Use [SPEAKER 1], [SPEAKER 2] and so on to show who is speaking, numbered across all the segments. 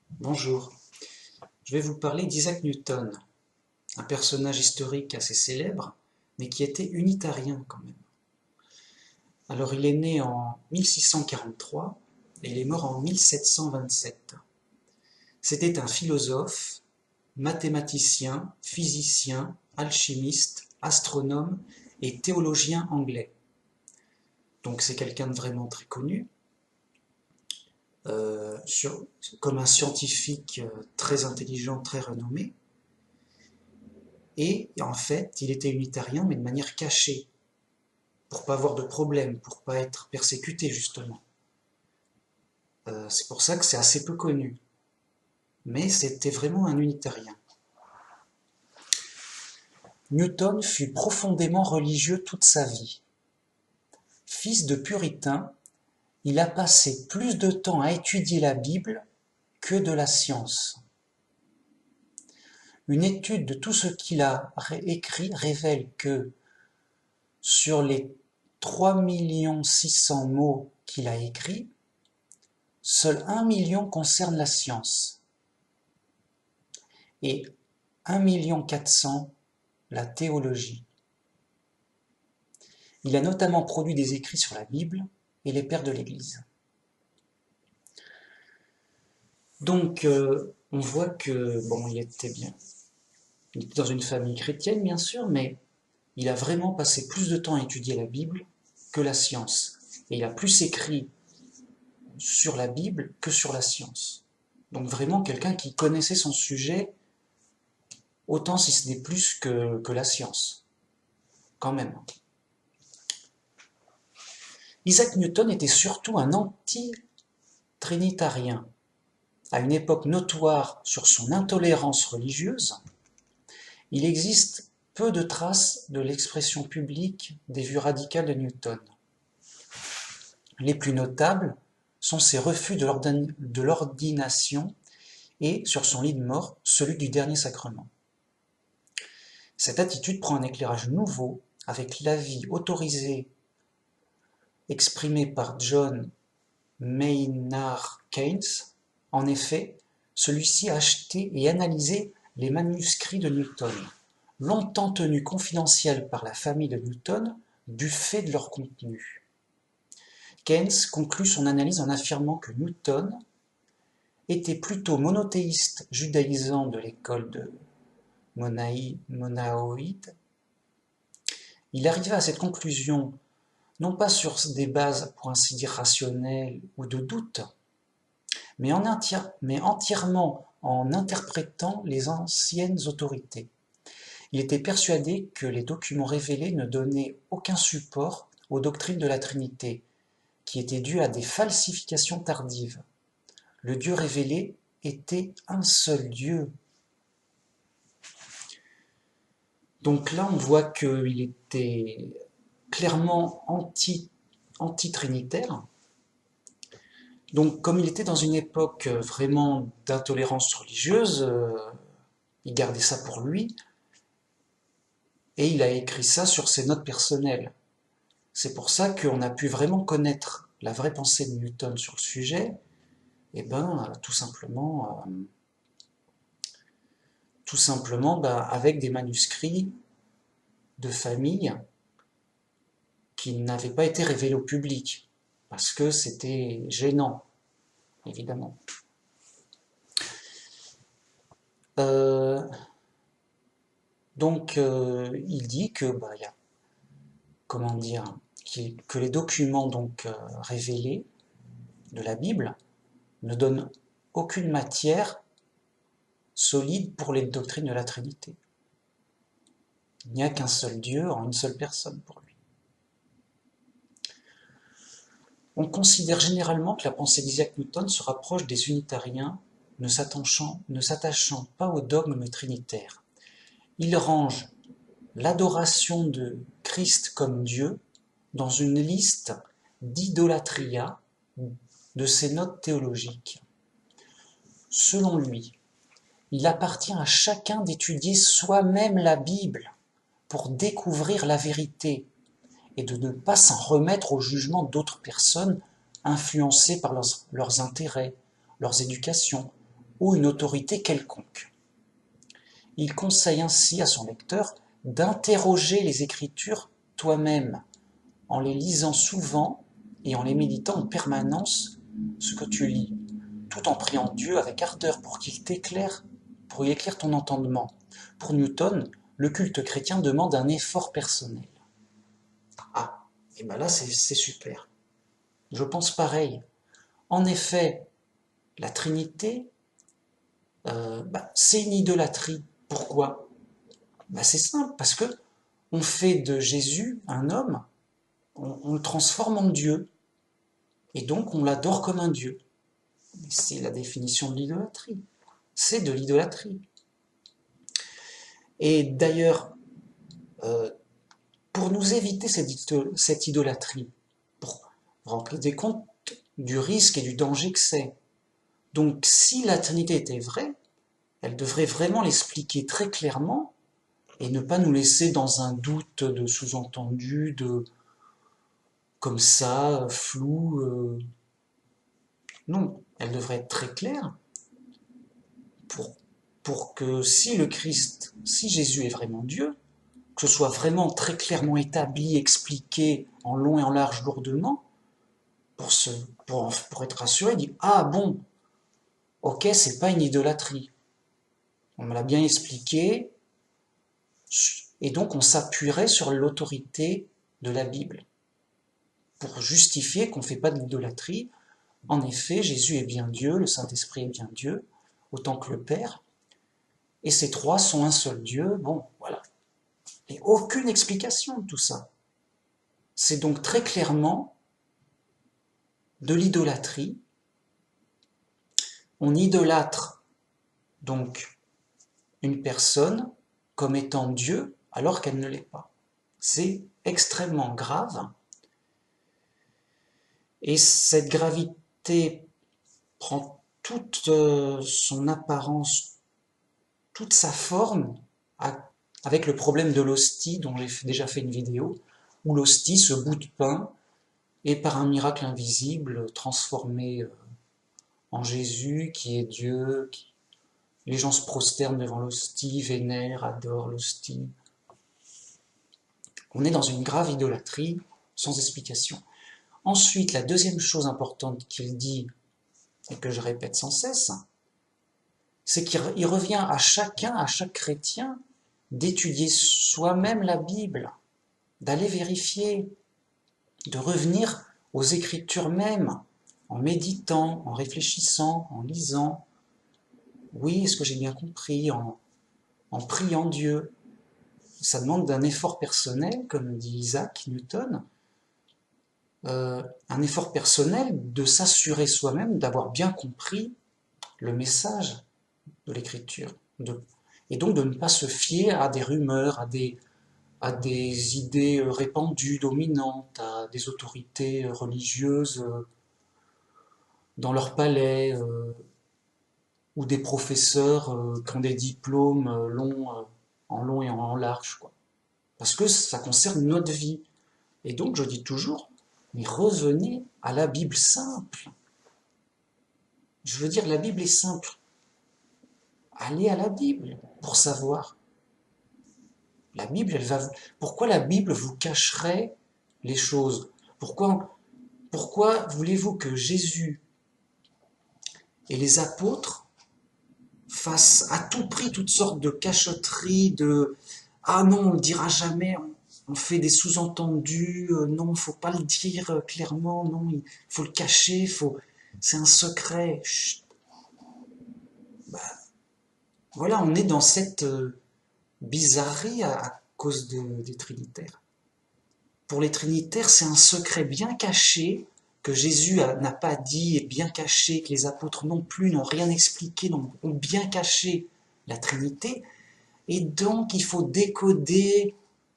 [SPEAKER 1] Bonjour, je vais vous parler d'Isaac Newton, un personnage historique assez célèbre, mais qui était unitarien quand même. Alors il est né en 1643 et il est mort en 1727. C'était un philosophe, mathématicien, physicien, alchimiste, astronome et théologien anglais. Donc c'est quelqu'un de vraiment très connu, euh, sur- comme un scientifique très intelligent, très renommé. Et en fait, il était unitarien, mais de manière cachée, pour pas avoir de problème, pour pas être persécuté justement. C'est pour ça que c'est assez peu connu. Mais c'était vraiment un unitarien. Newton fut profondément religieux toute sa vie. Fils de puritain, il a passé plus de temps à étudier la Bible que de la science. Une étude de tout ce qu'il a écrit révèle que sur les 3 600 000 mots qu'il a écrits, seul 1 million concerne la science et 1 400 000 la théologie. Il a notamment produit des écrits sur la Bible et les pères de l'Église. Donc, on voit que, bon, il était bien. Il était dans une famille chrétienne, bien sûr, mais il a vraiment passé plus de temps à étudier la Bible que la science. Et il a plus écrit sur la Bible que sur la science. Donc vraiment quelqu'un qui connaissait son sujet autant si ce n'est plus que la science. Quand même. Isaac Newton était surtout un anti-trinitario. À une époque notoire sur son intolérance religieuse, il existe peu de traces de l'expression publique des vues radicales de Newton. Les plus notables sont ses refus de l'ordination et, sur son lit de mort, celui du dernier sacrement. Cette attitude prend un éclairage nouveau avec l'avis autorisé exprimé par John Maynard Keynes. En effet, celui-ci a acheté et analysé les manuscrits de Newton, longtemps tenus confidentiels par la famille de Newton du fait de leur contenu. Keynes conclut son analyse en affirmant que Newton était plutôt monothéiste judaïsant de l'école de Monaoïde. Il arriva à cette conclusion non pas sur des bases pour ainsi dire rationnelles ou de doute, mais entièrement en interprétant les anciennes autorités. Il était persuadé que les documents révélés ne donnaient aucun support aux doctrines de la Trinité, qui étaient dues à des falsifications tardives. Le Dieu révélé était un seul Dieu. Donc là, on voit qu'il était clairement anti-trinitaire. Donc comme il était dans une époque vraiment d'intolérance religieuse, il gardait ça pour lui, et il a écrit ça sur ses notes personnelles. C'est pour ça qu'on a pu vraiment connaître la vraie pensée de Newton sur le sujet, et ben tout simplement avec des manuscrits de famille qui n'avaient pas été révélés au public, parce que c'était gênant, évidemment. Euh, il dit que y a, comment dire, que les documents révélés de la Bible ne donnent aucune matière solide pour les doctrines de la Trinité. Il n'y a qu'un seul Dieu en une seule personne pour lui. On considère généralement que la pensée d'Isaac Newton se rapproche des unitariens, ne s'attachant pas au dogme trinitaire. Il range l'adoration de Christ comme Dieu dans une liste d'idolâtria de ses notes théologiques. Selon lui, il appartient à chacun d'étudier soi-même la Bible pour découvrir la vérité et de ne pas s'en remettre au jugement d'autres personnes influencées par leurs intérêts, leurs éducations ou une autorité quelconque. Il conseille ainsi à son lecteur d'interroger les Écritures toi-même, en les lisant souvent et en les méditant en permanence ce que tu lis, tout en priant Dieu avec ardeur pour qu'il t'éclaire, pour y éclaire ton entendement. Pour Newton, le culte chrétien demande un effort personnel. Ah, et bien là c'est super. Je pense pareil. En effet, la Trinité, c'est une idolâtrie. Pourquoi? C'est simple, parce que on fait de Jésus un homme, on le transforme en Dieu, et donc on l'adore comme un Dieu. C'est la définition de l'idolâtrie. C'est de l'idolâtrie. Et d'ailleurs, pour nous éviter cette idolâtrie, pour vous rendre compte du risque et du danger que c'est. Donc si la Trinité était vraie, elle devrait vraiment l'expliquer très clairement et ne pas nous laisser dans un doute de sous-entendu, de comme ça, flou. Non, elle devrait être très claire pour que si le Christ, si Jésus est vraiment Dieu, que ce soit vraiment très clairement établi, expliqué en long et en large lourdement, pour être rassuré, dit ah bon, ok, c'est pas une idolâtrie. On me l'a bien expliqué, et donc on s'appuierait sur l'autorité de la Bible pour justifier qu'on ne fait pas de l'idolâtrie. En effet, Jésus est bien Dieu, le Saint-Esprit est bien Dieu, autant que le Père, et ces trois sont un seul Dieu. Bon, voilà. Et aucune explication de tout ça. C'est donc très clairement de l'idolâtrie. On idolâtre donc une personne comme étant Dieu alors qu'elle ne l'est pas. C'est extrêmement grave. Et cette gravité prend toute son apparence, toute sa forme avec le problème de l'hostie dont j'ai déjà fait une vidéo, où l'hostie, ce bout de pain, est par un miracle invisible transformé en Jésus qui est Dieu. Les gens se prosternent devant l'hostie, vénèrent, adorent l'hostie. On est dans une grave idolâtrie sans explication. Ensuite, la deuxième chose importante qu'il dit, et que je répète sans cesse, c'est qu'il revient à chacun, à chaque chrétien, d'étudier soi-même la Bible, d'aller vérifier, de revenir aux Écritures mêmes, en méditant, en réfléchissant, en lisant. Oui, est-ce que j'ai bien compris? En priant Dieu. Ça demande d'un effort personnel, comme dit Isaac Newton, un effort personnel de s'assurer soi-même d'avoir bien compris le message de l'écriture. Et donc de ne pas se fier à des rumeurs, à des idées répandues, dominantes, à des autorités religieuses dans leur palais, ou des professeurs qui ont des diplômes en long et en large, quoi. Parce que ça concerne notre vie. Et donc je dis toujours, mais revenez à la Bible simple. Je veux dire, la Bible est simple. Allez à la Bible pour savoir. La Bible, pourquoi la Bible vous cacherait les choses? Pourquoi voulez-vous que Jésus et les apôtres fassent à tout prix toutes sortes de cachotteries, ah non, on ne le dira jamais, on fait des sous-entendus, non, il ne faut pas le dire clairement, non, il faut le cacher, c'est un secret. Chut. Voilà, on est dans cette bizarrerie à cause des trinitaires. Pour les trinitaires, c'est un secret bien caché que Jésus n'a pas dit, et bien caché, que les apôtres non plus n'ont rien expliqué, ont bien caché la Trinité, et donc il faut décoder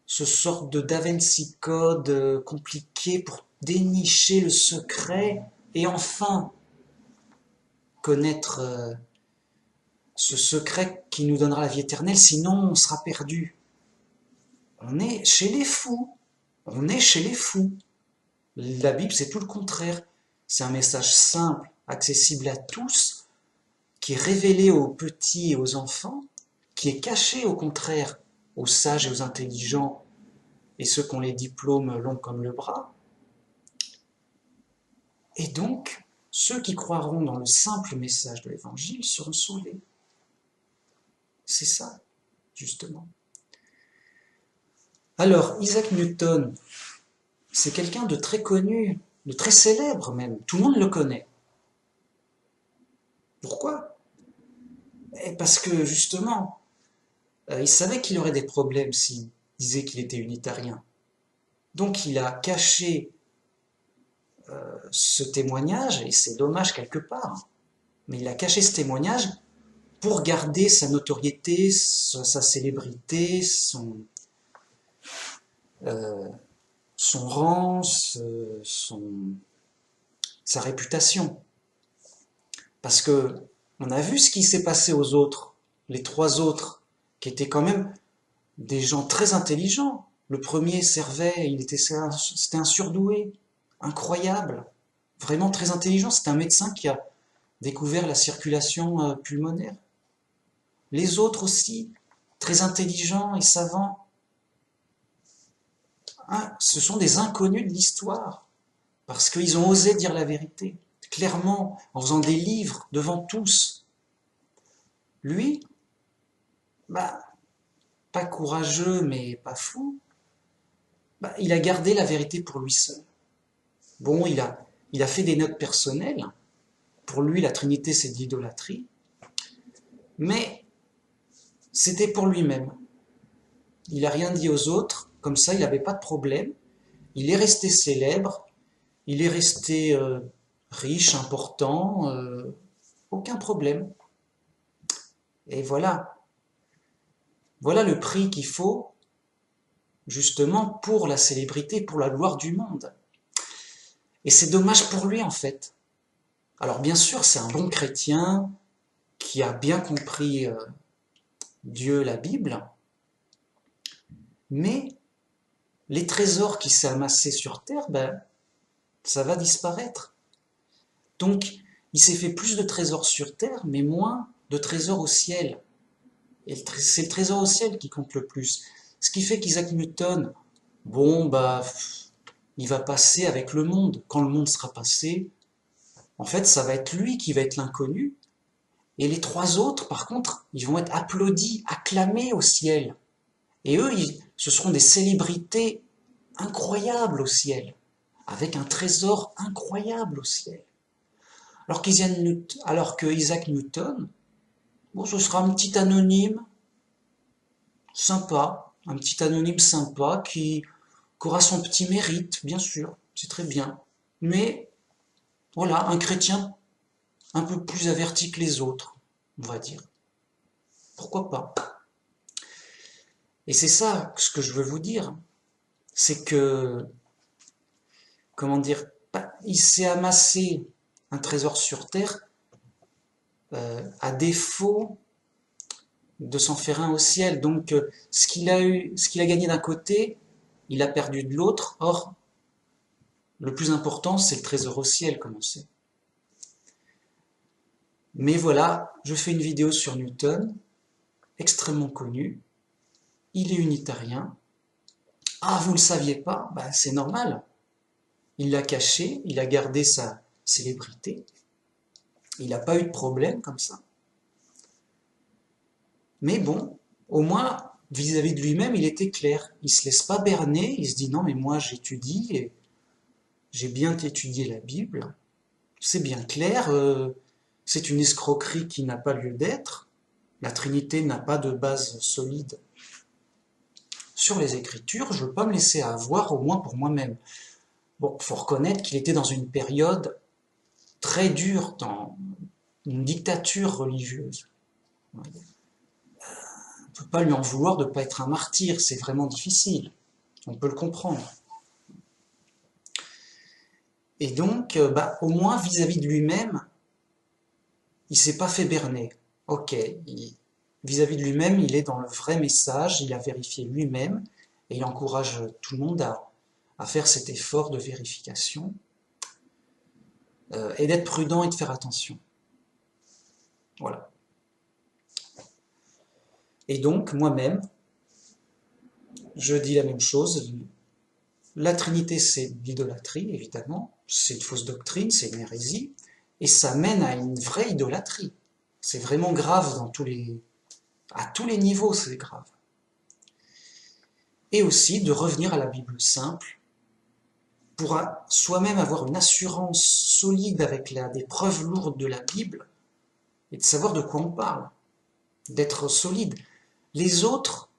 [SPEAKER 1] ce sorte de Da Vinci Code compliqué pour dénicher le secret et enfin connaître ce secret qui nous donnera la vie éternelle, sinon on sera perdu. On est chez les fous. On est chez les fous. La Bible, c'est tout le contraire. C'est un message simple, accessible à tous, qui est révélé aux petits et aux enfants, qui est caché au contraire aux sages et aux intelligents et ceux qui ont les diplômes longs comme le bras. Et donc, ceux qui croiront dans le simple message de l'Évangile seront sauvés. C'est ça, justement. Alors, Isaac Newton, c'est quelqu'un de très connu, de très célèbre même. Tout le monde le connaît. Pourquoi? Parce que, justement, il savait qu'il aurait des problèmes s'il disait qu'il était unitarien. Donc, il a caché ce témoignage, et c'est dommage quelque part, mais il a caché ce témoignage pour garder sa notoriété, sa célébrité, son rang, sa réputation. Parce que on a vu ce qui s'est passé aux autres, les trois autres, qui étaient quand même des gens très intelligents. Le premier Servet, c'était un surdoué, incroyable, vraiment très intelligent. C'est un médecin qui a découvert la circulation pulmonaire. Les autres aussi, très intelligents et savants. Hein, ce sont des inconnus de l'histoire, parce qu'ils ont osé dire la vérité, clairement, en faisant des livres devant tous. Lui, bah, pas courageux, mais pas fou, bah, il a gardé la vérité pour lui seul. Bon, il a fait des notes personnelles. Pour lui, la Trinité, c'est de l'idolâtrie. Mais c'était pour lui-même. Il n'a rien dit aux autres. Comme ça, il n'avait pas de problème. Il est resté célèbre. Il est resté riche, important. Aucun problème. Et voilà. Voilà le prix qu'il faut, justement, pour la célébrité, pour la gloire du monde. Et c'est dommage pour lui, en fait. Alors bien sûr, c'est un bon chrétien qui a bien compris Dieu, la Bible, mais les trésors qui s'est amassés sur terre, ben, ça va disparaître. Donc, il s'est fait plus de trésors sur terre, mais moins de trésors au ciel. Et c'est le trésor au ciel qui compte le plus. Ce qui fait qu'Isaac Newton, bon, bah, il va passer avec le monde. Quand le monde sera passé, en fait, ça va être lui qui va être l'inconnu. Et les trois autres, par contre, ils vont être applaudis, acclamés au ciel. Et eux, ce seront des célébrités incroyables au ciel, avec un trésor incroyable au ciel. Alors que Isaac Newton, bon, ce sera un petit anonyme sympa, qui aura son petit mérite, bien sûr, c'est très bien. Mais voilà, un chrétien un peu plus averti que les autres, on va dire. Pourquoi pas? Et c'est ça ce que je veux vous dire, c'est que, comment dire, il s'est amassé un trésor sur terre à défaut de s'en faire un au ciel. Donc ce qu'il a gagné d'un côté, il a perdu de l'autre. Or, le plus important, c'est le trésor au ciel, comme on sait. Mais voilà, je fais une vidéo sur Newton, extrêmement connu. Il est unitarien. Ah, vous ne le saviez pas? Ben, c'est normal. Il l'a caché, il a gardé sa célébrité. Il n'a pas eu de problème comme ça. Mais bon, au moins, vis-à-vis de lui-même, il était clair. Il se laisse pas berner, il se dit non, mais moi j'étudie, et j'ai bien étudié la Bible, c'est bien clair, c'est une escroquerie qui n'a pas lieu d'être, la Trinité n'a pas de base solide sur les Écritures, je ne veux pas me laisser avoir, au moins pour moi-même. Bon, il faut reconnaître qu'il était dans une période très dure, dans une dictature religieuse. On ne peut pas lui en vouloir de ne pas être un martyr, c'est vraiment difficile, on peut le comprendre. Et donc, au moins vis-à-vis de lui-même, il s'est pas fait berner. Ok, vis-à-vis de lui-même, il est dans le vrai message, il a vérifié lui-même, et il encourage tout le monde à faire cet effort de vérification, et d'être prudent et de faire attention. Voilà. Et donc, moi-même, je dis la même chose. La Trinité, c'est l'idolâtrie, évidemment. C'est une fausse doctrine, c'est une hérésie. Et ça mène à une vraie idolâtrie. C'est vraiment grave à tous les niveaux, c'est grave. Et aussi de revenir à la Bible simple pour soi-même avoir une assurance solide avec des preuves lourdes de la Bible et de savoir de quoi on parle, d'être solide. Les autres,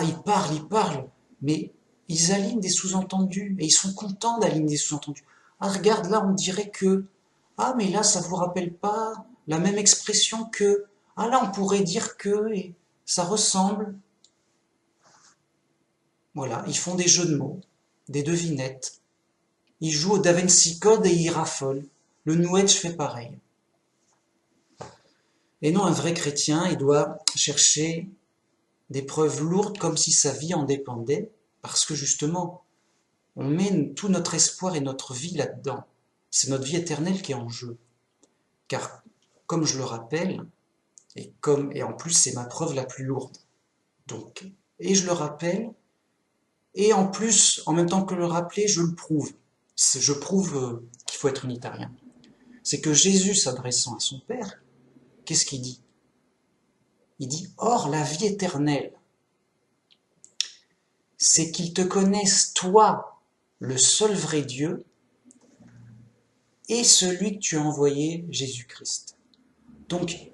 [SPEAKER 1] ils parlent, mais ils alignent des sous-entendus et ils sont contents d'aligner des sous-entendus. Ah, regarde, là, on dirait que, ah, mais là, ça vous rappelle pas la même expression que, ah, là, on pourrait dire que, et ça ressemble. Voilà, ils font des jeux de mots, des devinettes. Ils jouent au Da Vinci Code et ils raffolent. Le New Age fait pareil. Et non, un vrai chrétien, il doit chercher des preuves lourdes comme si sa vie en dépendait, parce que justement, on met tout notre espoir et notre vie là-dedans. C'est notre vie éternelle qui est en jeu. Car, comme je le rappelle, et en plus c'est ma preuve la plus lourde. Donc, et je le rappelle, et en plus, en même temps que le rappeler, je le prouve. Je prouve qu'il faut être unitarien. C'est que Jésus, s'adressant à son Père, qu'est-ce qu'il dit? Il dit, or la vie éternelle, c'est qu'ils te connaissent, toi, le seul vrai Dieu, et celui que tu as envoyé, Jésus-Christ. Donc,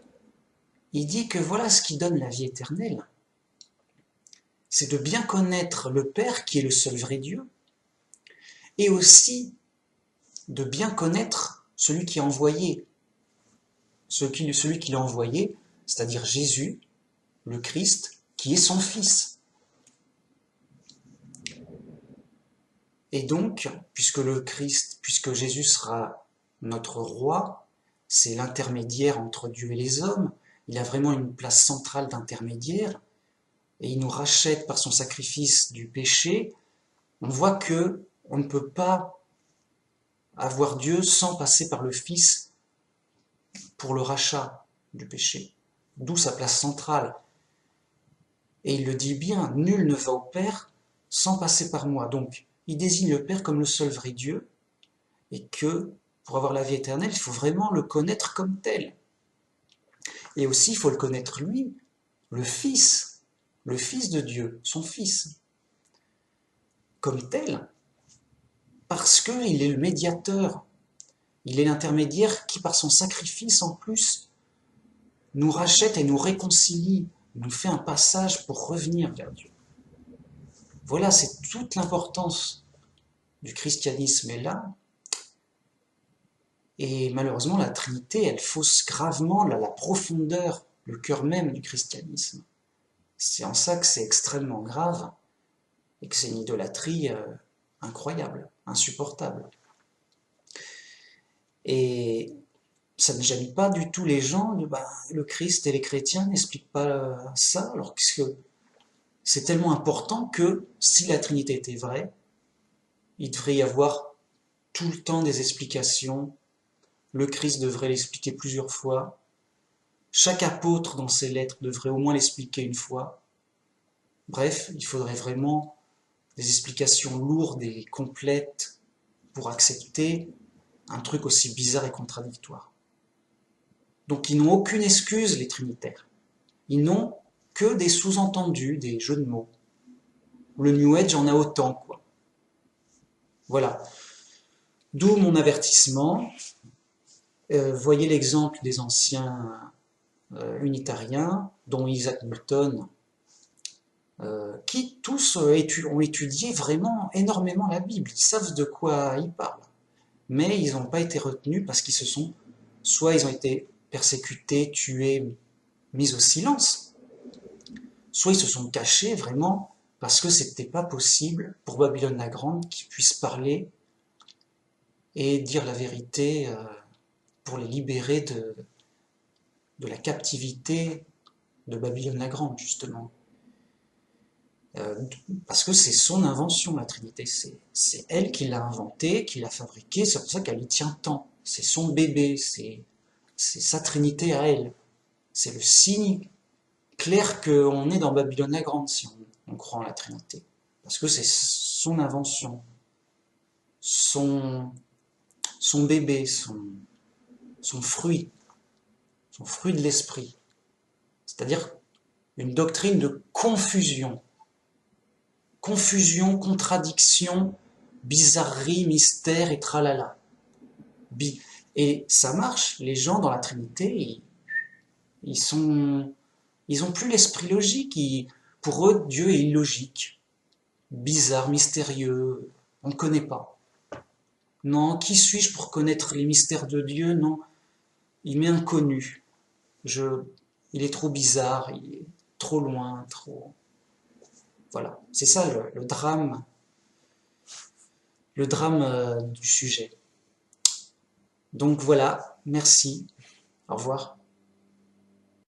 [SPEAKER 1] il dit que voilà ce qui donne la vie éternelle, c'est de bien connaître le Père, qui est le seul vrai Dieu, et aussi de bien connaître celui qui a envoyé, celui qui l'a envoyé, c'est-à-dire Jésus, le Christ, qui est son Fils. Et donc, puisque Jésus sera notre roi, c'est l'intermédiaire entre Dieu et les hommes, il a vraiment une place centrale d'intermédiaire, et il nous rachète par son sacrifice du péché. On voit que on ne peut pas avoir Dieu sans passer par le Fils pour le rachat du péché. D'où sa place centrale. Et il le dit bien, nul ne va au Père sans passer par moi. Donc, il désigne le Père comme le seul vrai Dieu, et que, pour avoir la vie éternelle, il faut vraiment le connaître comme tel. Et aussi, il faut le connaître lui, le Fils de Dieu, son Fils, comme tel, parce qu'il est le médiateur, il est l'intermédiaire qui, par son sacrifice en plus, nous rachète et nous réconcilie, nous fait un passage pour revenir vers Dieu. Voilà, c'est toute l'importance du christianisme est là. Et malheureusement, la Trinité, elle fausse gravement la profondeur, le cœur même du christianisme. C'est en ça que c'est extrêmement grave et que c'est une idolâtrie incroyable, insupportable. Et ça ne gêne pas du tout les gens, le Christ et les chrétiens n'expliquent pas ça, alors que c'est tellement important que si la Trinité était vraie, il devrait y avoir tout le temps des explications, le Christ devrait l'expliquer plusieurs fois, chaque apôtre dans ses lettres devrait au moins l'expliquer une fois. Bref, il faudrait vraiment des explications lourdes et complètes pour accepter un truc aussi bizarre et contradictoire. Donc ils n'ont aucune excuse, les trinitaires. Ils n'ont que des sous-entendus, des jeux de mots. Le New Age en a autant, quoi. Voilà. D'où mon avertissement. Voyez l'exemple des anciens unitariens, dont Isaac Newton, qui tous ont étudié vraiment énormément la Bible. Ils savent de quoi ils parlent. Mais ils n'ont pas été retenus parce qu'ils soit ils ont été persécutés, tués, mis au silence, soit ils se sont cachés vraiment parce que c'était pas possible pour Babylone la Grande qu'ils puissent parler et dire la vérité pour les libérer de la captivité de Babylone la Grande, justement. Parce que c'est son invention, la Trinité. C'est elle qui l'a inventée, qui l'a fabriquée, c'est pour ça qu'elle y tient tant. C'est son bébé, c'est sa Trinité à elle. c'est le signe clair qu'on est dans Babylone la Grande si on croit en la Trinité. Parce que c'est son invention, son bébé, son fruit de l'esprit. C'est-à-dire une doctrine de confusion. Confusion, contradiction, bizarrerie, mystère et tralala. Et ça marche, les gens dans la Trinité, ils ont plus l'esprit logique. Pour eux, Dieu est illogique, bizarre, mystérieux, on ne connaît pas. Non, qui suis-je pour connaître les mystères de Dieu? Non, il m'est inconnu. Il est trop bizarre, il est trop loin, trop... Voilà, c'est ça le drame du sujet. Donc voilà, merci, au revoir.